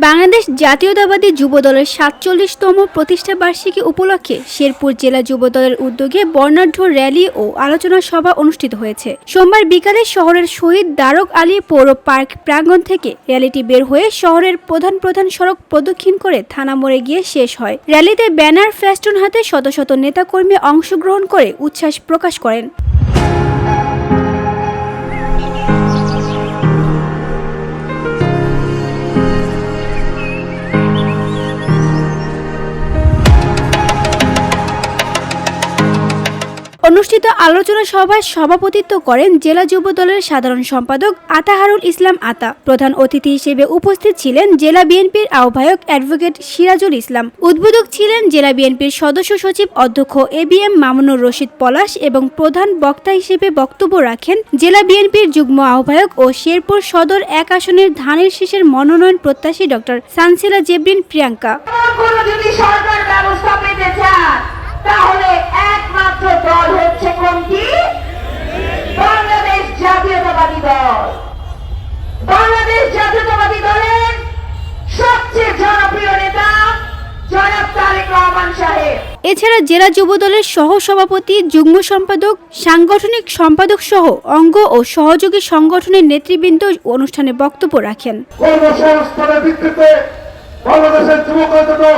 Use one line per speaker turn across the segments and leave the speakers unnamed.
বাংলাদেশ জাতীয়তাবাদী যুবদলের ৪৭তম প্রতিষ্ঠাবার্ষিকী উপলক্ষে শেরপুর জেলা যুবদলের উদ্যোগে বর্ণাঢ্য র্যালি ও আলোচনা সভা অনুষ্ঠিত হয়েছে। সোমবার বিকালে শহরের শহীদ দারক আলী পৌর পার্ক প্রাঙ্গণ থেকে র্যালিটি বের হয়ে শহরের প্রধান সড়ক প্রদক্ষিণ করে থানা মোড়ে গিয়ে শেষ হয়। র্যালিতে ব্যানার ফেস্টুন হাতে শত শত নেতাকর্মী অংশগ্রহণ করে উচ্ছ্বাস প্রকাশ করেন। অনুষ্ঠিত আলোচনা সভায় সভাপতিত্ব করেন জেলা যুবদলের সাধারণ সম্পাদক আতাহারুল ইসলাম আতা। প্রধান অতিথি হিসেবে উপস্থিত ছিলেন জেলা বিএনপির আহ্বায়ক অ্যাডভোকেট সিরাজুল ইসলাম। উদ্বোধক ছিলেন জেলা বিএনপির সদস্য সচিব অধ্যক্ষ এবিএম মামুনুর রশিদ পলাশ এবং প্রধান বক্তা হিসেবে বক্তব্য রাখেন জেলা বিএনপির যুগ্ম আহ্বায়ক ও শেরপুর সদর ১ আসনের ধানের শীষের মনোনয়ন প্রত্যাশী ডক্টর সানসিলা জেবরিন প্রিয়াঙ্কা।
তাহলে একমাত্র দল হচ্ছে কোনটি? বাংলাদেশ জাতীয়তাবাদী দল। বাংলাদেশ জাতীয়তাবাদী দলের সবচেয়ে জনপ্রিয় নেতা জনাব তারেক রহমান সাহেব।
এছাড়া জেলা যুবদলের সহ সভাপতি, যুগ্ম সম্পাদক, সাংগঠনিক সম্পাদক সহ অঙ্গ ও সহযোগী সংগঠনের নেতৃবৃন্দ অনুষ্ঠানে বক্তব্য রাখেন।
কর্মসংস্থানের ভিত্তিতে বাংলাদেশের যুবকরা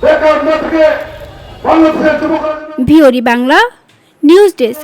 বেকার না থেকে
ভিওরি বাংলা নিউজ ডেস্ক।